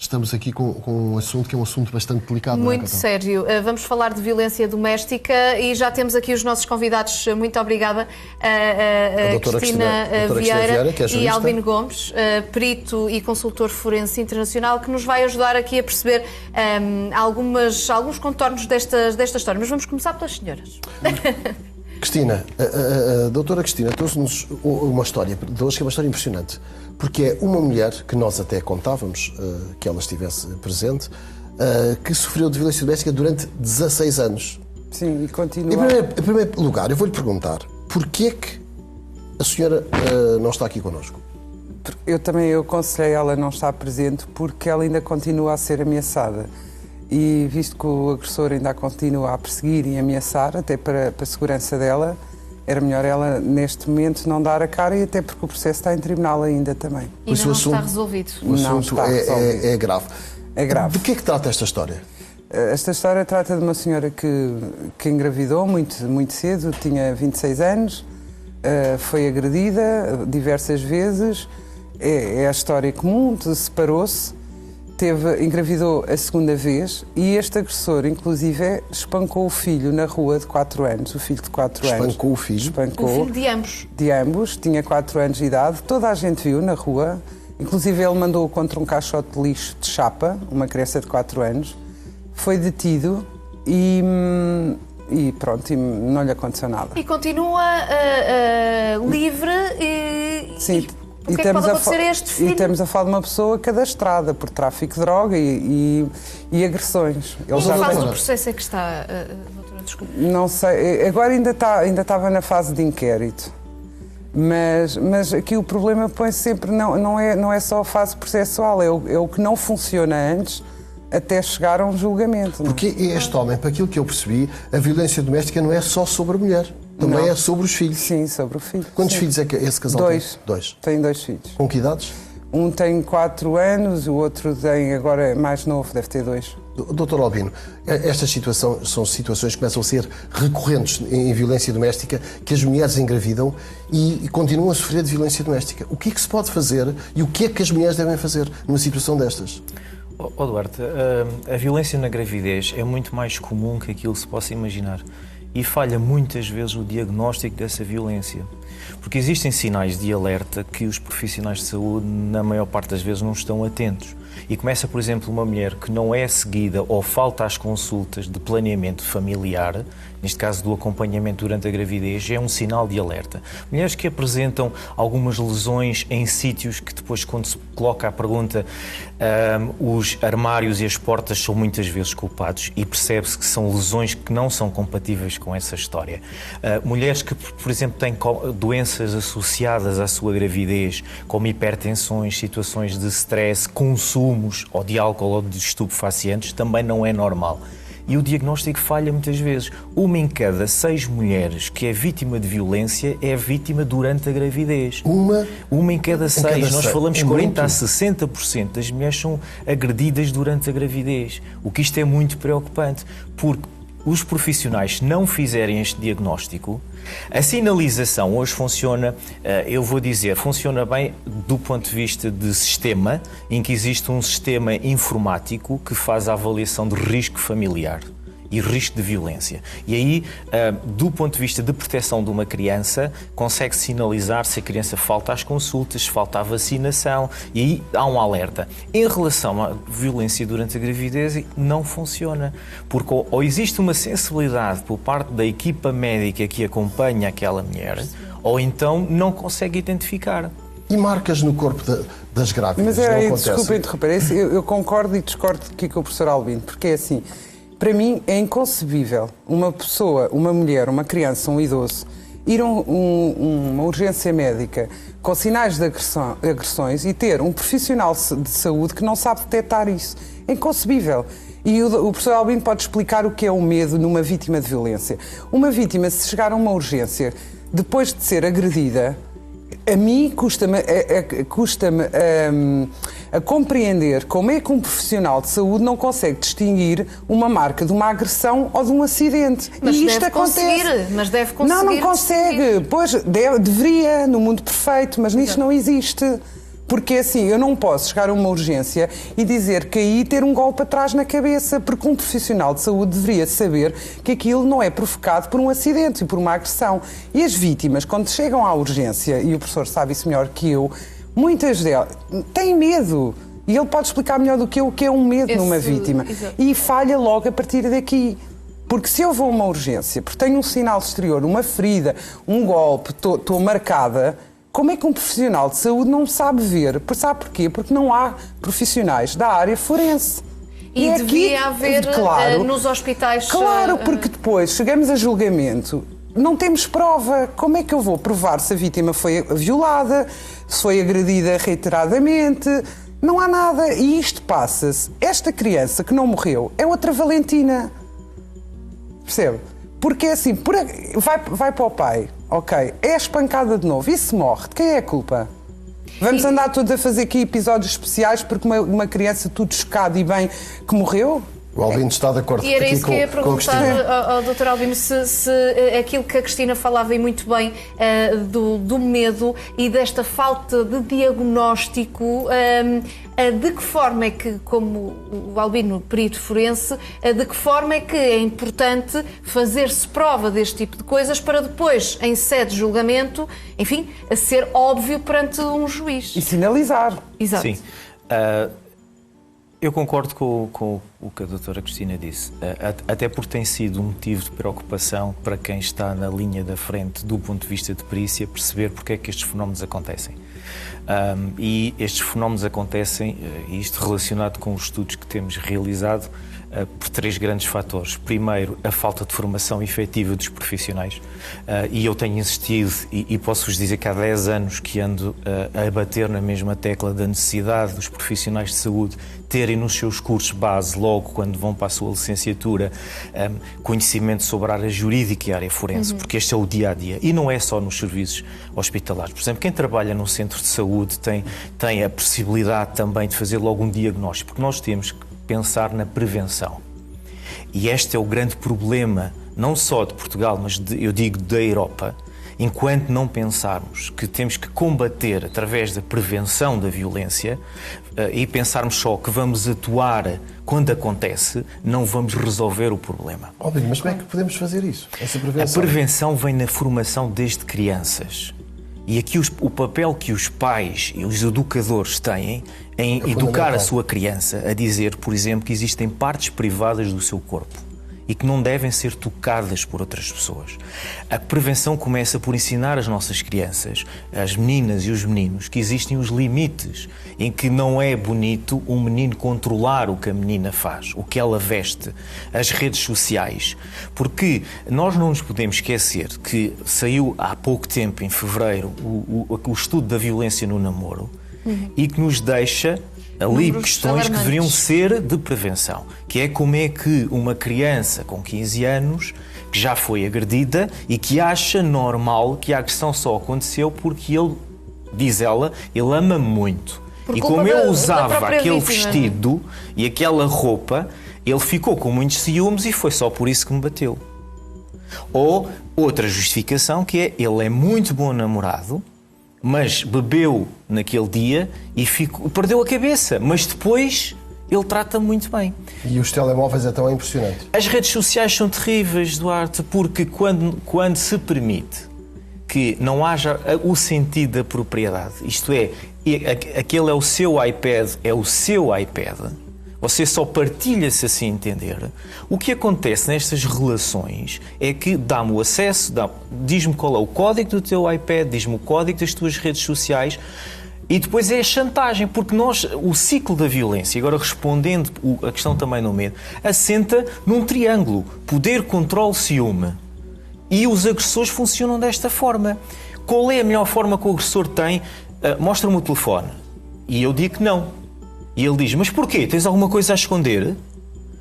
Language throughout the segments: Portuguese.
estamos aqui com um assunto que é um assunto bastante delicado. Muito sério. Vamos falar de violência doméstica e já temos aqui os nossos convidados. Muito obrigada. A Cristina Vieira que é e Albino Gomes, perito e consultor forense internacional, que nos vai ajudar aqui a perceber alguns contornos desta história. Mas vamos começar pelas senhoras. Cristina, a doutora Cristina trouxe-nos uma história de hoje que é uma história impressionante, porque é uma mulher que nós até contávamos que ela estivesse presente, que sofreu de violência doméstica durante 16 anos. Sim, e continua. Em primeiro lugar, eu vou-lhe perguntar, porquê é que a senhora não está aqui connosco? Eu aconselhei ela a não estar presente porque ela ainda continua a ser ameaçada. E visto que o agressor ainda a continua a perseguir e ameaçar, até para a segurança dela, era melhor ela, neste momento, não dar a cara, e até porque o processo está em tribunal ainda também. E ainda não está resolvido. O assunto é grave. É grave. De que é que trata esta história? Esta história trata de uma senhora que engravidou muito cedo, tinha 26 anos, foi agredida diversas vezes, é a história comum, separou-se, engravidou a segunda vez e este agressor, inclusive, espancou o filho na rua de 4 anos, o filho de 4 anos. Espancou o filho? Espancou. O filho de ambos? De ambos, tinha 4 anos de idade, toda a gente viu na rua, inclusive ele mandou-o contra um caixote de lixo de chapa, uma criança de 4 anos, foi detido e pronto, e não lhe aconteceu nada. E continua livre e... Sim. O que é que pode acontecer a este filho? E estamos a falar de uma pessoa cadastrada por tráfico de droga e agressões. Em que fase do processo é que está, doutora? Desculpe. Não sei, agora ainda estava na fase de inquérito. Mas aqui o problema põe-se sempre, não é só a fase processual, é o que não funciona antes até chegar a um julgamento. Porque este homem, para aquilo que eu percebi, a violência doméstica não é só sobre a mulher. Também é sobre os filhos. Sim, sobre o filho. Quantos filhos é que esse casal tem? 2. Tem 2 filhos. Com que idades? Um tem 4 anos, o outro tem agora mais novo, deve ter 2. Doutor Albino, estas situações são situações que começam a ser recorrentes em violência doméstica, que as mulheres engravidam e continuam a sofrer de violência doméstica. O que é que se pode fazer e o que é que as mulheres devem fazer numa situação destas? Duarte, a violência na gravidez é muito mais comum que aquilo que se possa imaginar. E falha muitas vezes o diagnóstico dessa violência. Porque existem sinais de alerta que os profissionais de saúde, na maior parte das vezes, não estão atentos. E começa, por exemplo, uma mulher que não é seguida ou falta às consultas de planeamento familiar, neste caso do acompanhamento durante a gravidez, é um sinal de alerta. Mulheres que apresentam algumas lesões em sítios que depois, quando se coloca a pergunta, os armários e as portas são muitas vezes culpados e percebe-se que são lesões que não são compatíveis com essa história. Mulheres que, por exemplo, têm doenças associadas à sua gravidez, como hipertensões, situações de stress, consumos ou de álcool ou de estupefacientes, também não é normal. E o diagnóstico falha muitas vezes. 1 em cada 6 mulheres que é vítima de violência é vítima durante a gravidez. Uma em cada 6. Nós falamos que 40% a 60% das mulheres são agredidas durante a gravidez. O que isto é muito preocupante, porque os profissionais, se não fizerem este diagnóstico, a sinalização hoje funciona, eu vou dizer, funciona bem do ponto de vista de sistema, em que existe um sistema informático que faz a avaliação de risco familiar e risco de violência. E aí, do ponto de vista de proteção de uma criança, consegue sinalizar se a criança falta às consultas, se falta à vacinação, e aí há um alerta. Em relação à violência durante a gravidez, não funciona, porque ou existe uma sensibilidade por parte da equipa médica que acompanha aquela mulher, ou então não consegue identificar. E marcas no corpo das grávidas? Mas desculpa interromper, eu concordo e discordo aqui com o professor Albino, porque é assim, para mim é inconcebível uma pessoa, uma mulher, uma criança, um idoso, ir a uma urgência médica com sinais de agressões e ter um profissional de saúde que não sabe detectar isso. É inconcebível. E o professor Albino pode explicar o que é o medo numa vítima de violência. Uma vítima, se chegar a uma urgência depois de ser agredida, a mim custa-me a compreender como é que um profissional de saúde não consegue distinguir uma marca de uma agressão ou de um acidente. Mas e isto deve acontece. Mas deve conseguir. Não consegue. Pois, deveria, no mundo perfeito, mas nisto não existe. Porque assim, eu não posso chegar a uma urgência e dizer que aí ter um golpe atrás na cabeça, porque um profissional de saúde deveria saber que aquilo não é provocado por um acidente e por uma agressão. E as vítimas, quando chegam à urgência, e o professor sabe isso melhor que eu, muitas delas têm medo. E ele pode explicar melhor do que eu o que é um medo numa vítima. Exato. E falha logo a partir daqui. Porque se eu vou a uma urgência, porque tenho um sinal exterior, uma ferida, um golpe, estou marcada, como é que um profissional de saúde não sabe ver? Sabe porquê? Porque não há profissionais da área forense. E devia haver nos hospitais... Claro, porque depois chegamos a julgamento, não temos prova. Como é que eu vou provar se a vítima foi violada, se foi agredida reiteradamente? Não há nada. E isto passa-se. Esta criança que não morreu é outra Valentina. Percebe? Porque é assim, vai para o pai, ok, é espancada de novo, e se morre, de quem é a culpa? Vamos andar todos a fazer aqui episódios especiais porque uma criança tudo chocada e bem que morreu? O Albino está de acordo e era aqui isso que eu ia perguntar ao Dr. Albino, se aquilo que a Cristina falava e muito bem do medo e desta falta de diagnóstico, de que forma é que, como o Albino, perito forense, de que forma é que é importante fazer-se prova deste tipo de coisas para depois, em sede de julgamento, enfim, ser óbvio perante um juiz. E sinalizar. Exato. Sim. Eu concordo com o que a doutora Cristina disse, até porque tem sido um motivo de preocupação para quem está na linha da frente do ponto de vista de perícia, perceber porque é que estes fenómenos acontecem. E estes fenómenos acontecem, isto relacionado com os estudos que temos realizado, por 3 grandes fatores. Primeiro, a falta de formação efetiva dos profissionais. E eu tenho insistido, e posso-vos dizer que há 10 anos que ando a bater na mesma tecla da necessidade dos profissionais de saúde terem nos seus cursos base, logo quando vão para a sua licenciatura, conhecimento sobre a área jurídica e a área forense, porque este é o dia-a-dia. E não é só nos serviços hospitalares. Por exemplo, quem trabalha num centro de saúde tem a possibilidade também de fazer logo um diagnóstico, porque nós temos que pensar na prevenção. E este é o grande problema, não só de Portugal, mas eu digo da Europa, enquanto não pensarmos que temos que combater através da prevenção da violência e pensarmos só que vamos atuar quando acontece, não vamos resolver o problema. Óbvio, mas como é que podemos fazer isso? Essa prevenção? A prevenção vem na formação desde crianças. E aqui o papel que os pais e os educadores têm em educar a sua criança a dizer, por exemplo, que existem partes privadas do seu corpo e que não devem ser tocadas por outras pessoas. A prevenção começa por ensinar às nossas crianças, às meninas e os meninos, que existem os limites em que não é bonito um menino controlar o que a menina faz, o que ela veste, as redes sociais. Porque nós não nos podemos esquecer que saiu há pouco tempo, em fevereiro, o estudo da violência no namoro e que nos deixa ali questões que deveriam ser de prevenção, que é como é que uma criança com 15 anos que já foi agredida e que acha normal que a agressão só aconteceu porque ele, diz ela, ele ama muito. E como eu usava aquele vestido e aquela roupa, ele ficou com muitos ciúmes e foi só por isso que me bateu. Ou outra justificação que é, ele é muito bom namorado, mas bebeu naquele dia e perdeu a cabeça, mas depois ele trata muito bem. E os telemóveis então é impressionante. As redes sociais são terríveis, Duarte, porque quando se permite que não haja o sentido da propriedade, isto é, aquele é o seu iPad, você só partilha, se assim entender. O que acontece nestas relações é que dá-me o acesso, diz-me qual é o código do teu iPad, diz-me o código das tuas redes sociais e depois é a chantagem, porque o ciclo da violência, agora respondendo a questão também no medo, assenta num triângulo, poder, controle, ciúme. E os agressores funcionam desta forma. Qual é a melhor forma que o agressor tem? Mostra-me o telefone. E eu digo que não. E ele diz, mas porquê? Tens alguma coisa a esconder?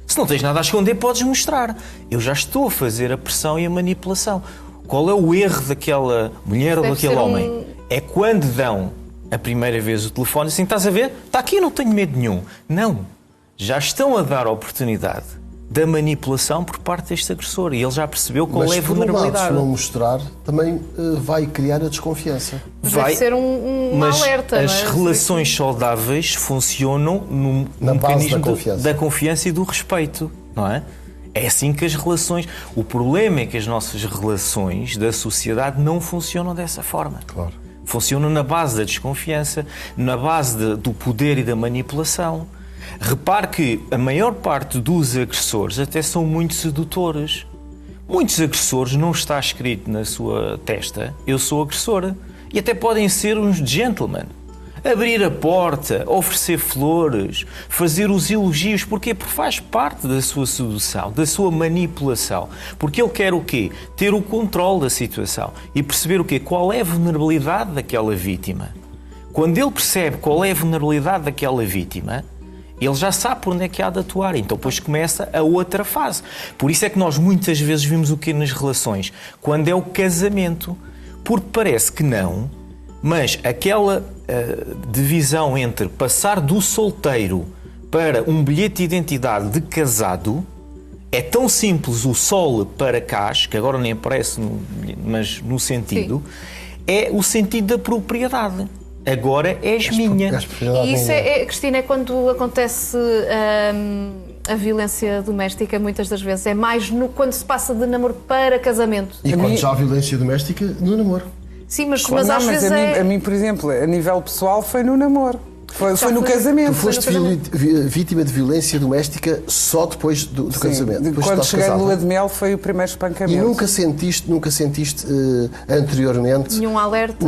Se não tens nada a esconder, podes mostrar. Eu já estou a fazer a pressão e a manipulação. Qual é o erro daquela mulher ou daquele homem? É quando dão a primeira vez o telefone, assim, estás a ver? Está aqui, não tenho medo nenhum. Não. Já estão a dar a oportunidade da manipulação por parte deste agressor. E ele já percebeu qual é a vulnerabilidade. Mas, se não mostrar, também vai criar a desconfiança. Vai ser um alerta. Mas as relações saudáveis funcionam no mecanismo da confiança e do respeito, não é? É assim que as relações... O problema é que as nossas relações da sociedade não funcionam dessa forma. Claro. Funcionam na base da desconfiança, na base do poder e da manipulação. Repare que a maior parte dos agressores até são muito sedutores. Muitos agressores não está escrito na sua testa, eu sou agressora. E até podem ser uns gentlemen. Abrir a porta, oferecer flores, fazer os elogios. Porquê? Porque faz parte da sua sedução, da sua manipulação. Porque ele quer o quê? Ter o controle da situação e perceber o quê? Qual é a vulnerabilidade daquela vítima. Quando ele percebe qual é a vulnerabilidade daquela vítima, ele já sabe por onde é que há de atuar. Então depois começa a outra fase. Por isso é que nós muitas vezes vimos o quê nas relações? Quando é o casamento. Porque parece que não, mas aquela divisão entre passar do solteiro para um bilhete de identidade de casado é tão simples, o sol para cá, que agora nem aparece, mas no sentido, é o sentido da propriedade. Agora és minha. E isso Cristina, é quando acontece a violência doméstica, muitas das vezes. É mais quando se passa de namoro para casamento. E quando já há violência doméstica, no namoro. Sim, mas às vezes a mim, por exemplo, a nível pessoal, foi no namoro. Foi no casamento. Tu foste vítima de violência doméstica só depois do casamento. Depois quando cheguei à lua de mel foi o primeiro espancamento. E nunca sentiste anteriormente... Nenhum alerta?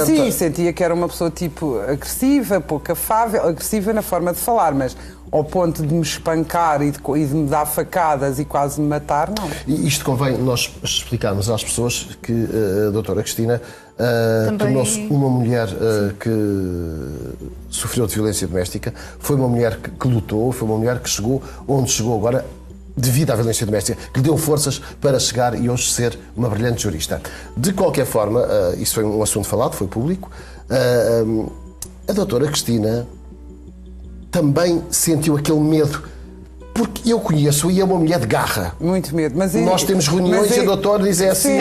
Sim, sentia que era uma pessoa tipo agressiva, pouco afável, agressiva na forma de falar, mas ao ponto de me espancar e de me dar facadas e quase me matar, não. E isto convém nós explicarmos às pessoas que a doutora Cristina tornou-se uma mulher que sofreu de violência doméstica, foi uma mulher que lutou, foi uma mulher que chegou onde chegou agora devido à violência doméstica, que lhe deu forças para chegar e hoje ser uma brilhante jurista. De qualquer forma, isso foi um assunto falado, foi público, a doutora Cristina também sentiu aquele medo, porque eu conheço e é uma mulher de garra. Muito medo. Mas nós temos reuniões e a doutora diz assim,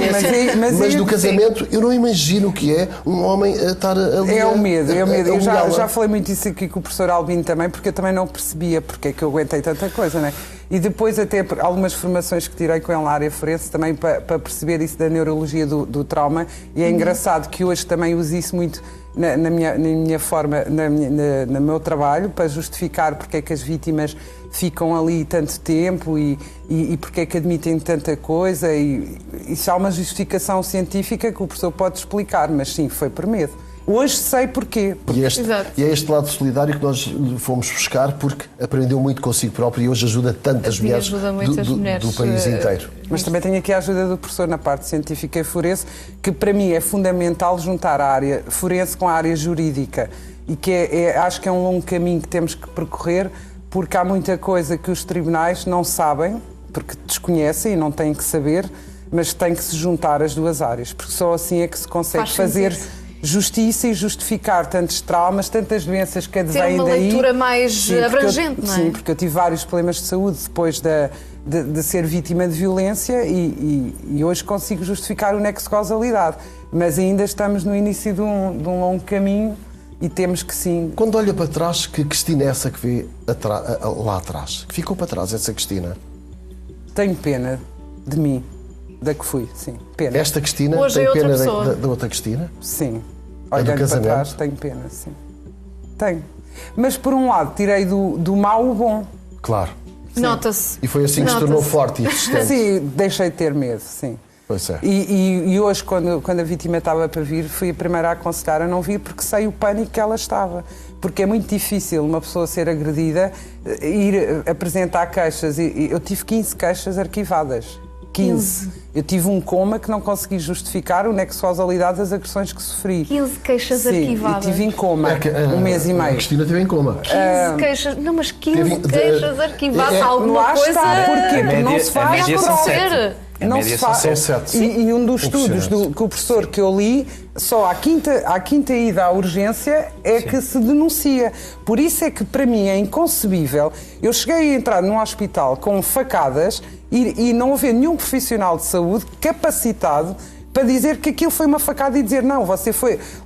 mas do casamento eu não imagino o que é um homem estar ali. É o medo. Eu já falei muito isso aqui com o professor Albino também, porque eu também não percebia porque é que eu aguentei tanta coisa, não é? E depois até algumas formações que tirei com ele na área forense também para perceber isso da neurologia do trauma, e é engraçado que hoje também uso isso muito na minha forma, no meu trabalho, para justificar porque é que as vítimas ficam ali tanto tempo e porque é que admitem tanta coisa, e isso há uma justificação científica que o professor pode explicar, mas sim, foi por medo. Hoje sei porquê. E é este lado solidário que nós fomos buscar, porque aprendeu muito consigo próprio e hoje ajuda tantas mulheres do país inteiro. Mas também tenho aqui a ajuda do professor na parte científica e forense, que para mim é fundamental juntar a área forense com a área jurídica, e que acho que é um longo caminho que temos que percorrer, porque há muita coisa que os tribunais não sabem, porque desconhecem e não têm que saber, mas têm que se juntar as duas áreas, porque só assim é que se consegue fazer justiça e justificar tantos traumas, tantas doenças que advêm daí. Ter uma leitura mais abrangente, não é? Sim, porque eu tive vários problemas de saúde depois de ser vítima de violência e hoje consigo justificar o nexo de causalidade. Mas ainda estamos no início de um longo caminho e temos que sim... Quando olha para trás, que Cristina é essa que vê lá atrás? Que ficou para trás essa Cristina? Tenho pena de mim, da que fui, sim. Pena. Esta Cristina hoje tem pena da outra Cristina? Sim. Olhando para trás, tenho pena, sim. Tenho. Mas, por um lado, tirei do mau o bom. Claro. Nota-se. E foi assim que se tornou forte e persistente. Sim, deixei de ter medo, sim. Pois é. E hoje, quando a vítima estava para vir, fui a primeira a aconselhar a não vir, porque sei o pânico que ela estava. Porque é muito difícil uma pessoa ser agredida, ir apresentar queixas. Eu tive 15 queixas arquivadas. 15. Eu tive um coma que não consegui justificar o nexo de causalidade das agressões que sofri. 15 queixas arquivadas. E tive em coma um mês e meio. A Cristina teve em coma. 15 queixas. Não, mas 15 queixas arquivadas. Alguma lá coisa. Está. Porquê? Porque não se faz acontecer. não se faz. São 7. E um dos estudos que o professor que eu li, só à quinta ida à urgência é que se denuncia. Por isso é que para mim é inconcebível. Eu cheguei a entrar num hospital com facadas e não haver nenhum profissional de saúde capacitado para dizer que aquilo foi uma facada e dizer não, você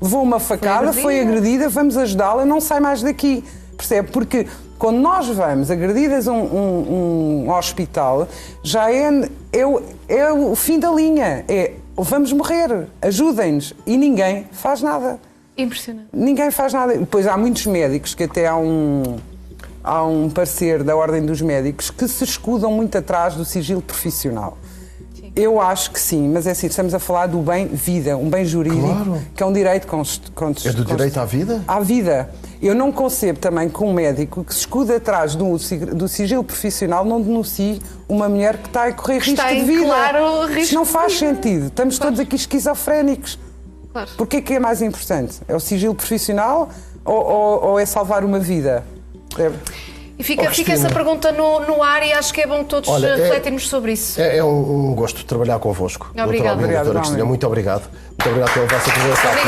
levou uma facada, foi agredida, vamos ajudá-la, não sai mais daqui. Percebe? Porque quando nós vamos agredidas a um hospital, já é o fim da linha. Vamos morrer, ajudem-nos. E ninguém faz nada. Impressionante. Ninguém faz nada. Depois há muitos médicos que até há um parecer da Ordem dos Médicos que se escudam muito atrás do sigilo profissional. Sim. Eu acho que sim, mas é assim, estamos a falar do bem-vida, um bem jurídico, que é um direito É do direito à vida? À vida. Eu não concebo também que um médico que se escuda atrás do sigilo profissional não denuncie uma mulher que está a correr risco de vida. Claro, risco. Isto não faz sentido. Estamos todos aqui esquizofrénicos. Claro. Porquê que é mais importante? É o sigilo profissional ou é salvar uma vida? E fica essa pergunta no ar e acho que é bom todos refletirmos sobre isso. É um gosto trabalhar convosco. Obrigada. Doutora Cristina, muito obrigado. Muito obrigado pela vossa presença aqui.